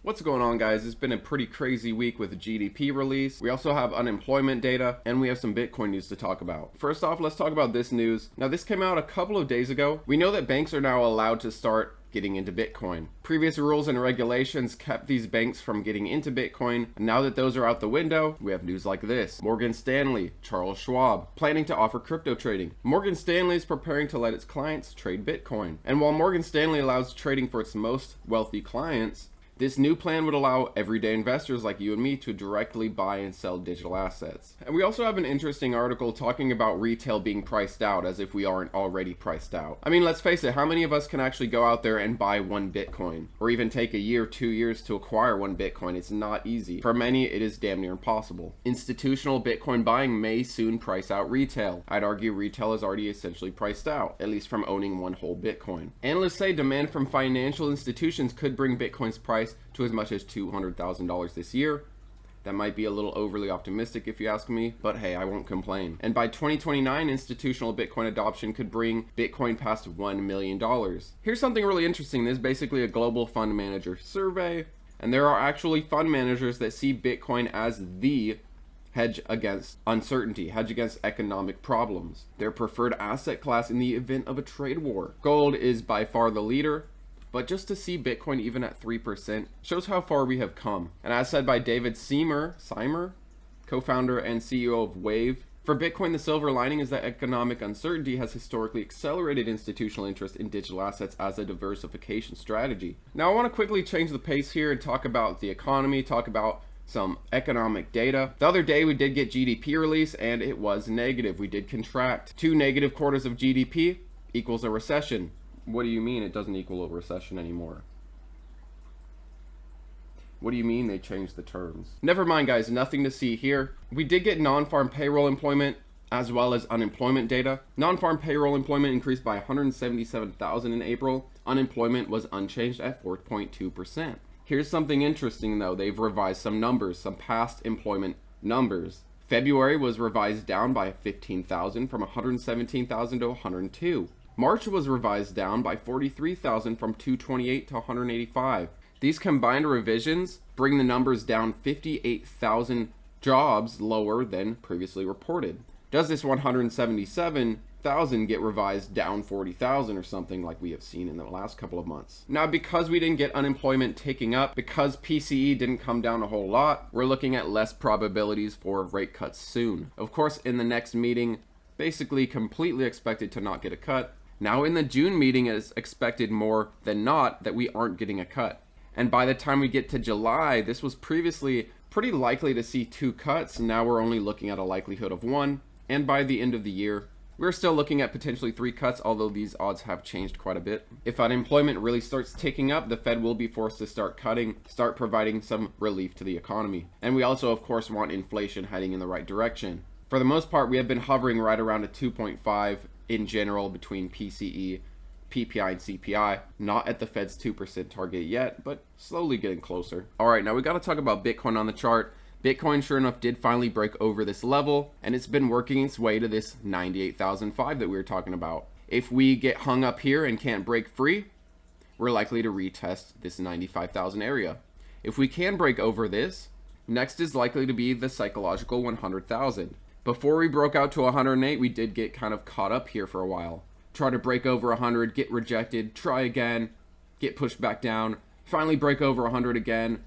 What's going on, guys? It's been a pretty crazy week with the GDP release. We also have unemployment data, and we have some Bitcoin news to talk about. First off, let's talk about this news. Now, this came out a couple of days ago. We know that banks are now allowed to start getting into Bitcoin. Previous rules and regulations kept these banks from getting into Bitcoin, and now that those are out the window, we have news like this. Morgan Stanley, Charles Schwab, planning to offer crypto trading. Morgan Stanley is preparing to let its clients trade Bitcoin. And while Morgan Stanley allows trading for its most wealthy clients, this new plan would allow everyday investors like you and me to directly buy and sell digital assets. And we also have an interesting article talking about retail being priced out as if we aren't already priced out. I mean, let's face it, how many of us can actually go out there and buy one Bitcoin? Or even take a year, 2 years to acquire one Bitcoin? It's not easy. For many, it is damn near impossible. Institutional Bitcoin buying may soon price out retail. I'd argue retail is already essentially priced out, at least from owning one whole Bitcoin. Analysts say demand from financial institutions could bring Bitcoin's price to as much as $200,000 this year. That might be a little overly optimistic if you ask me, but hey, I won't complain. And by 2029, institutional Bitcoin adoption could bring Bitcoin past $1 million. Here's something really interesting. This is basically a global fund manager survey, and there are actually fund managers that see Bitcoin as the hedge against uncertainty, hedge against economic problems. Their preferred asset class in the event of a trade war. Gold is by far the leader, but just to see Bitcoin even at 3% shows how far we have come. And as said by David Seymour, co-founder and CEO of Wave, for Bitcoin, the silver lining is that economic uncertainty has historically accelerated institutional interest in digital assets as a diversification strategy. Now, I want to quickly change the pace here and talk about the economy, talk about some economic data. The other day we did get GDP release and it was negative. We did contract. 2 negative quarters of GDP equals a recession. What do you mean it doesn't equal a recession anymore? What do you mean they changed the terms? Never mind, guys, nothing to see here. We did get non-farm payroll employment as well as unemployment data. Non-farm payroll employment increased by 177,000 in April. Unemployment was unchanged at 4.2%. Here's something interesting though. They've revised some numbers, some past employment numbers. February was revised down by 15,000 from 117,000 to 102. March was revised down by 43,000 from 228 to 185. These combined revisions bring the numbers down 58,000 jobs lower than previously reported. Does this 177,000 get revised down 40,000 or something like we have seen in the last couple of months? Now, because we didn't get unemployment ticking up, because PCE didn't come down a whole lot, we're looking at less probabilities for rate cuts soon. Of course, in the next meeting, basically completely expected to not get a cut. Now in the June meeting, it is expected more than not that we aren't getting a cut. And by the time we get to July, this was previously pretty likely to see 2 cuts. Now we're only looking at a likelihood of 1. And by the end of the year, we're still looking at potentially 3 cuts, although these odds have changed quite a bit. If unemployment really starts ticking up, the Fed will be forced to start cutting, start providing some relief to the economy. And we also, of course, want inflation heading in the right direction. For the most part, we have been hovering right around a 2.5 in general between PCE, PPI, and CPI. Not at the Fed's 2% target yet, but slowly getting closer. All right, now we got to talk about Bitcoin on the chart. Bitcoin, sure enough, did finally break over this level, and it's been working its way to this 98,005 that we were talking about. If we get hung up here and can't break free, we're likely to retest this 95,000 area. If we can break over this, next is likely to be the psychological 100,000. Before we broke out to 108, we did get kind of caught up here for a while. Try to break over 100, get rejected, try again, get pushed back down, finally break over 100 again,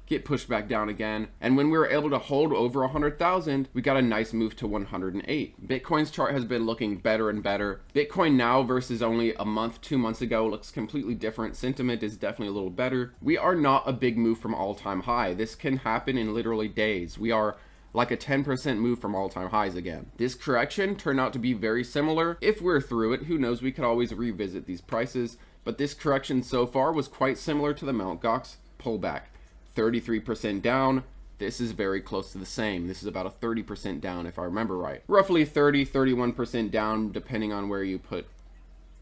get pushed back down again. And when we were able to hold over 100,000, we got a nice move to 108. Bitcoin's chart has been looking better and better. Bitcoin now versus only a month, 2 months ago looks completely different. Sentiment is definitely a little better. We are not a big move from all-time high. This can happen in literally days. We are like a 10% move from all-time highs again. This correction turned out to be very similar. If we're through it, who knows, we could always revisit these prices, but this correction so far was quite similar to the Mt. Gox pullback. 33% down. This is very close to the same. This is about a 30% down if I remember right. Roughly 31% down depending on where you put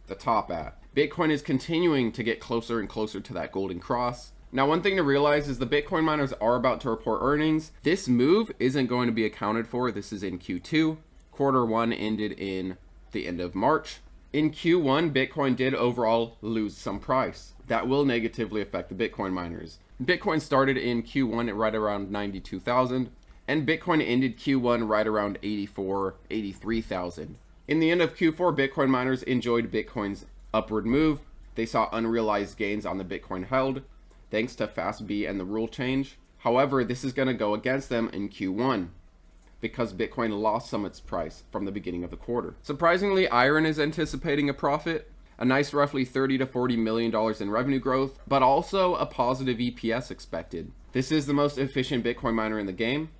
the top at. Bitcoin is continuing to get closer and closer to that golden cross. Now, one thing to realize is the Bitcoin miners are about to report earnings. This move isn't going to be accounted for. This is in Q2. Quarter 1 ended in the end of March. In Q1, Bitcoin did overall lose some price. That will negatively affect the Bitcoin miners. Bitcoin started in Q1 at right around 92,000, and Bitcoin ended Q1 right around 83,000. In the end of Q4, Bitcoin miners enjoyed Bitcoin's upward move. They saw unrealized gains on the Bitcoin held, thanks to FastB and the rule change. However, this is going to go against them in Q1 because Bitcoin lost some of its price from the beginning of the quarter. Surprisingly, Iron is anticipating a profit, a nice roughly $30 to $40 million in revenue growth, but also a positive EPS expected. This is the most efficient Bitcoin miner in the game.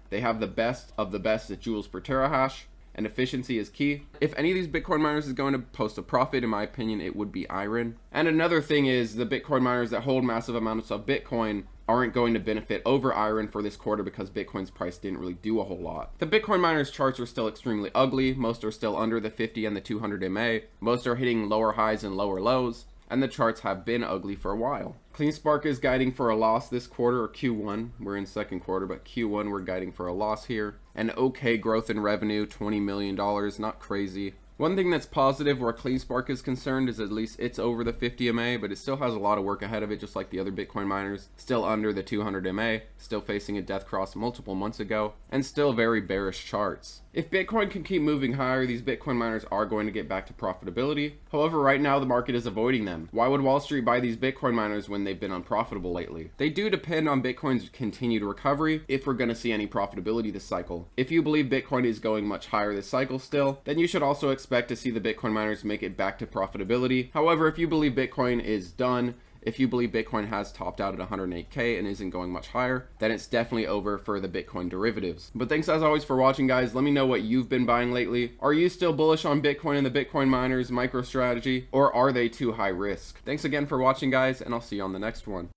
They have the best of the best at joules per terahash, and efficiency is key. If any of these Bitcoin miners is going to post a profit, in my opinion, it would be Iron. And another thing is the Bitcoin miners that hold massive amounts of Bitcoin aren't going to benefit over Iron for this quarter because Bitcoin's price didn't really do a whole lot. The Bitcoin miners charts are still extremely ugly. Most are still under the 50 and the 200 MA. Most are hitting lower highs and lower lows, and the charts have been ugly for a while. CleanSpark is guiding for a loss this quarter, or Q1. We're in second quarter, but Q1 we're guiding for a loss here. An okay growth in revenue, $20 million, not crazy. One thing that's positive where CleanSpark is concerned is at least it's over the 50 MA, but it still has a lot of work ahead of it, just like the other Bitcoin miners. Still under the 200 MA, still facing a death cross multiple months ago, and still very bearish charts. If Bitcoin can keep moving higher, these Bitcoin miners are going to get back to profitability. However, right now the market is avoiding them. Why would Wall Street buy these Bitcoin miners when they've been unprofitable lately? They do depend on Bitcoin's continued recovery if we're going to see any profitability this cycle. If you believe Bitcoin is going much higher this cycle still, then you should also expect to see the Bitcoin miners make it back to profitability. However, if you believe Bitcoin is done, if you believe Bitcoin has topped out at 108K and isn't going much higher, then it's definitely over for the Bitcoin derivatives. But thanks as always for watching, guys. Let me know what you've been buying lately. Are you still bullish on Bitcoin and the Bitcoin miners MicroStrategy, or are they too high risk? Thanks again for watching, guys, and I'll see you on the next one.